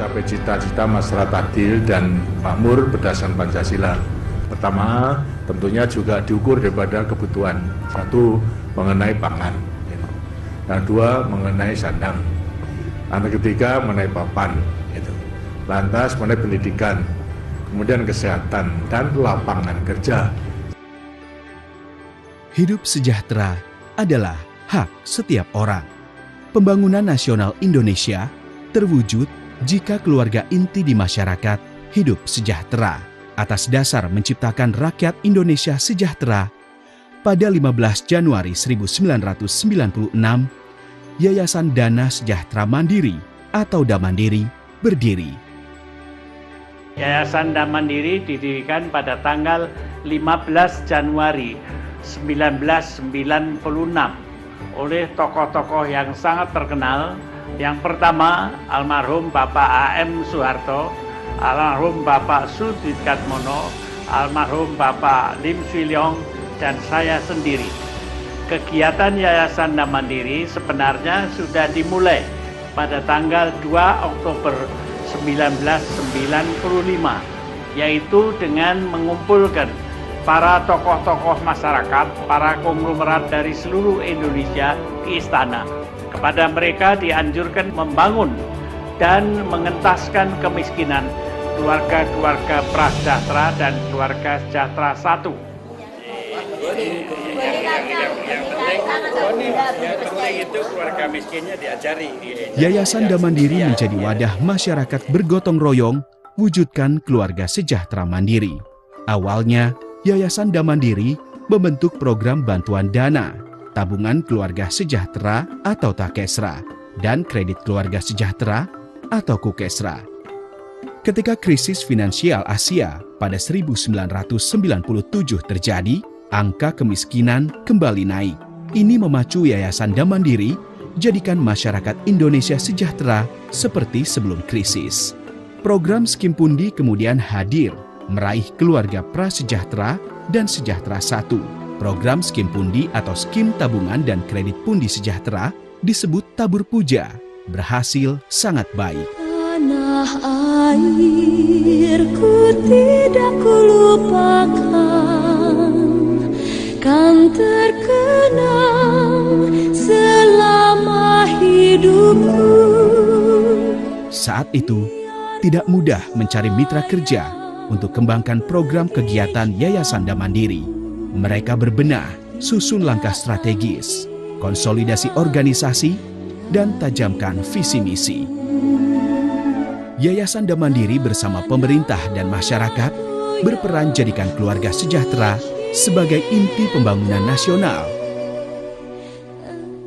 mencapai cita-cita masyarakat adil dan makmur berdasarkan Pancasila. Pertama, tentunya juga diukur daripada kebutuhan. Satu, mengenai pangan. Yang dua, mengenai sandang. Yang ketiga, mengenai papan. Lantas, mengenai pendidikan. Kemudian kesehatan dan lapangan kerja. Hidup sejahtera adalah hak setiap orang. Pembangunan nasional Indonesia terwujud jika keluarga inti di masyarakat hidup sejahtera. Atas dasar menciptakan rakyat Indonesia sejahtera, pada 15 Januari 1996, Yayasan Dana Sejahtera Mandiri atau DaMandiri berdiri. Yayasan DaMandiri didirikan pada tanggal 15 Januari 1996 oleh tokoh-tokoh yang sangat terkenal. Yang pertama, almarhum Bapak A.M. Soeharto, almarhum Bapak Sutikatmono, almarhum Bapak Lim Swee Leong, dan saya sendiri. Kegiatan Yayasan DaMandiri sebenarnya sudah dimulai pada tanggal 2 Oktober 1995, yaitu dengan mengumpulkan para tokoh-tokoh masyarakat, para konglomerat dari seluruh Indonesia ke istana. Kepada mereka dianjurkan membangun dan mengentaskan kemiskinan keluarga-keluarga prasejahtera dan keluarga sejahtera satu. Yayasan DaMandiri menjadi wadah masyarakat bergotong royong wujudkan keluarga sejahtera mandiri. Awalnya, Yayasan DaMandiri membentuk program bantuan dana, tabungan keluarga sejahtera atau Takesra, dan kredit keluarga sejahtera atau Kukesra. Ketika krisis finansial Asia pada 1997 terjadi, angka kemiskinan kembali naik. Ini memacu Yayasan DaMandiri jadikan masyarakat Indonesia sejahtera seperti sebelum krisis. Program Skim Pundi kemudian hadir, meraih keluarga prasejahtera dan sejahtera satu. Program Skim Pundi atau Skim Tabungan dan Kredit Pundi Sejahtera disebut Tabur Puja, berhasil sangat baik. Tanah airku tidak kulupakan, kan terkenang selama hidupku. Saat itu, tidak mudah mencari mitra kerja untuk kembangkan program kegiatan Yayasan DaMandiri. Mereka berbenah, susun langkah strategis, konsolidasi organisasi, dan tajamkan visi misi. Yayasan DaMandiri bersama pemerintah dan masyarakat berperan jadikan keluarga sejahtera sebagai inti pembangunan nasional.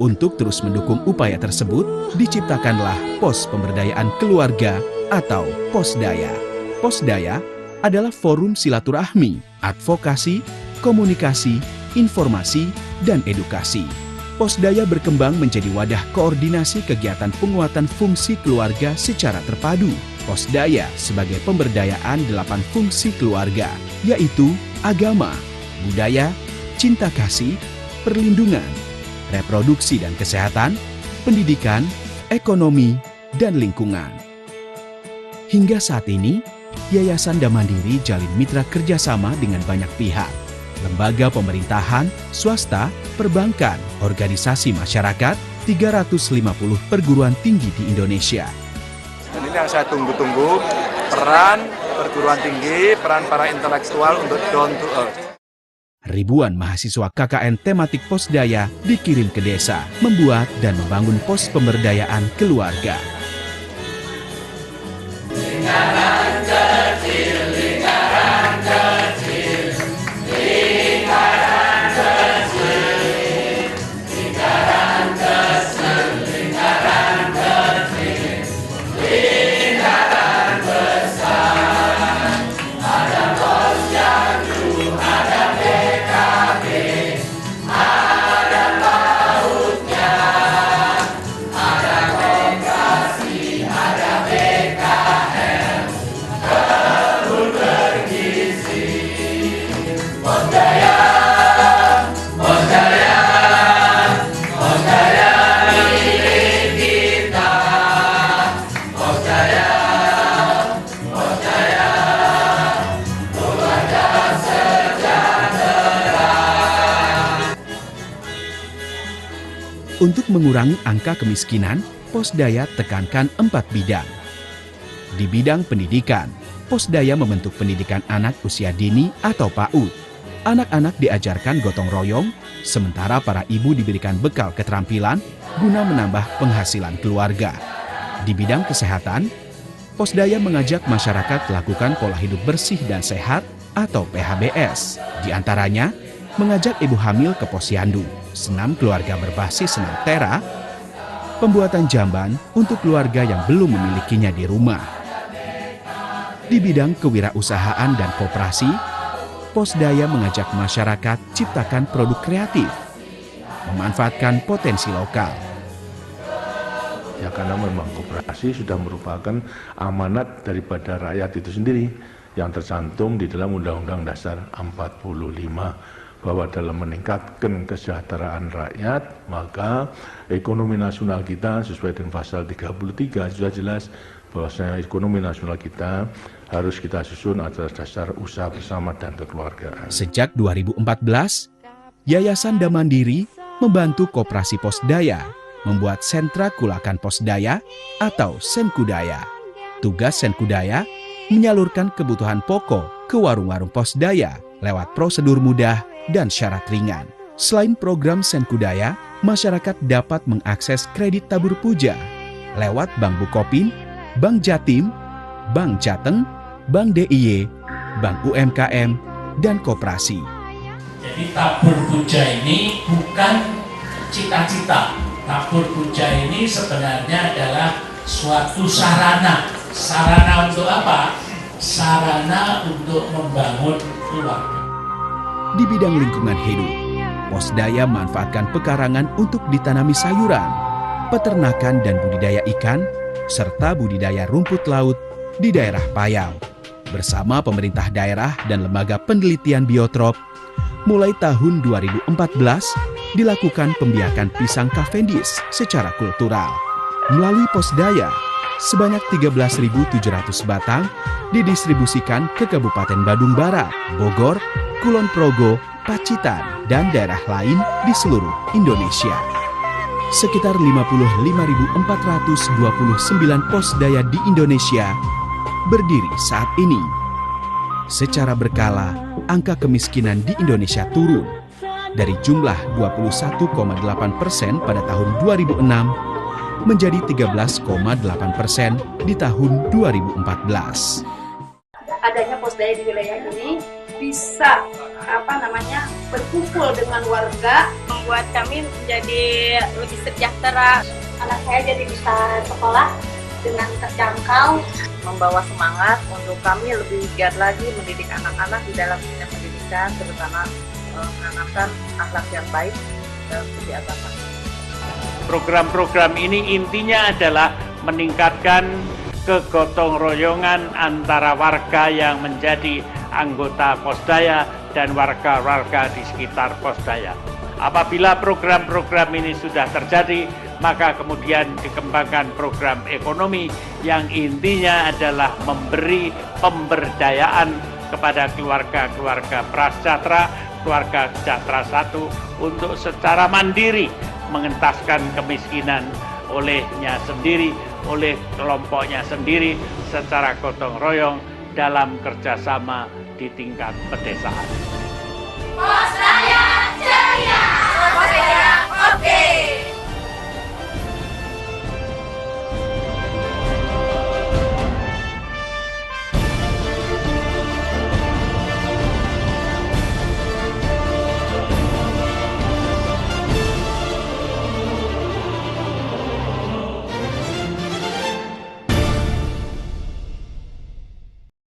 Untuk terus mendukung upaya tersebut, diciptakanlah Pos Pemberdayaan Keluarga atau Posdaya. Posdaya adalah forum silaturahmi, advokasi, komunikasi, informasi, dan edukasi. Posdaya berkembang menjadi wadah koordinasi kegiatan penguatan fungsi keluarga secara terpadu. Posdaya sebagai pemberdayaan 8 fungsi keluarga, yaitu agama, budaya, cinta kasih, perlindungan, reproduksi dan kesehatan, pendidikan, ekonomi, dan lingkungan. Hingga saat ini, Yayasan DaMandiri jalin mitra kerjasama dengan banyak pihak, lembaga pemerintahan, swasta, perbankan, organisasi masyarakat, 350 perguruan tinggi di Indonesia. Dan ini yang saya tunggu-tunggu, peran perguruan tinggi, peran para intelektual untuk down to earth. Ribuan mahasiswa KKN tematik Posdaya dikirim ke desa, membuat dan membangun pos pemberdayaan keluarga. Untuk mengurangi angka kemiskinan, Posdaya tekankan 4 bidang. Di bidang pendidikan, Posdaya membentuk pendidikan anak usia dini atau PAUD. Anak-anak diajarkan gotong royong, sementara para ibu diberikan bekal keterampilan guna menambah penghasilan keluarga. Di bidang kesehatan, Posdaya mengajak masyarakat melakukan pola hidup bersih dan sehat atau PHBS. Di antaranya, mengajak ibu hamil ke posyandu, senam keluarga berbasis senam tera, pembuatan jamban untuk keluarga yang belum memilikinya di rumah. Di bidang kewirausahaan dan koperasi, Posdaya mengajak masyarakat ciptakan produk kreatif, memanfaatkan potensi lokal. Ya, karena memang koperasi sudah merupakan amanat daripada rakyat itu sendiri yang tercantum di dalam Undang-Undang Dasar 45, bahwa dalam meningkatkan kesejahteraan rakyat, maka ekonomi nasional kita sesuai dengan pasal 33 sudah jelas bahwasanya ekonomi nasional kita harus kita susun atas dasar usaha bersama dan kekeluargaan. Sejak 2014, Yayasan Damandiri membantu Koperasi Posdaya membuat sentra kulakan Posdaya atau Senkudaya. Tugas Senkudaya menyalurkan kebutuhan pokok ke warung-warung Posdaya lewat prosedur mudah dan syarat ringan. Selain program Senkudaya, masyarakat dapat mengakses kredit tabur puja lewat Bank Bukopin, Bank Jatim, Bank Jateng, Bank DIY, Bank UMKM, dan Koperasi. Jadi tabur puja ini bukan cita-cita. Tabur puja ini sebenarnya adalah suatu sarana. Sarana untuk apa? Sarana untuk membangun keluarga. Di bidang lingkungan hidup, Posdaya manfaatkan pekarangan untuk ditanami sayuran, peternakan dan budidaya ikan, serta budidaya rumput laut di daerah Payau. Bersama pemerintah daerah dan lembaga penelitian biotrop, mulai tahun 2014 dilakukan pembiakan pisang Cavendish secara kultural. Melalui Posdaya, sebanyak 13.700 batang didistribusikan ke Kabupaten Badung Barat, Bogor, Kulon Progo, Pacitan, dan daerah lain di seluruh Indonesia. Sekitar 55.429 Posdaya di Indonesia berdiri saat ini. Secara berkala, angka kemiskinan di Indonesia turun dari jumlah 21,8% pada tahun 2006 menjadi 13,8% di tahun 2014. Adanya Posdaya di wilayah ini bisa berkumpul dengan warga, membuat kami menjadi lebih sejahtera. Anak saya jadi bisa sekolah dengan terjangkau, membawa semangat untuk kami lebih giat lagi mendidik anak-anak di dalam dunia pendidikan, terutama menanamkan akhlak yang baik dalam budi agama. Program-program ini intinya adalah meningkatkan kegotong royongan antara warga yang menjadi anggota Posdaya dan warga-warga di sekitar Posdaya. Apabila program-program ini sudah terjadi, maka kemudian dikembangkan program ekonomi yang intinya adalah memberi pemberdayaan kepada keluarga-keluarga prasejahtera, keluarga sejahtera 1 untuk secara mandiri mengentaskan kemiskinan olehnya sendiri, oleh kelompoknya sendiri secara gotong royong dalam kerjasama di tingkat pedesaan. Posdaya ceria, Posdaya oke.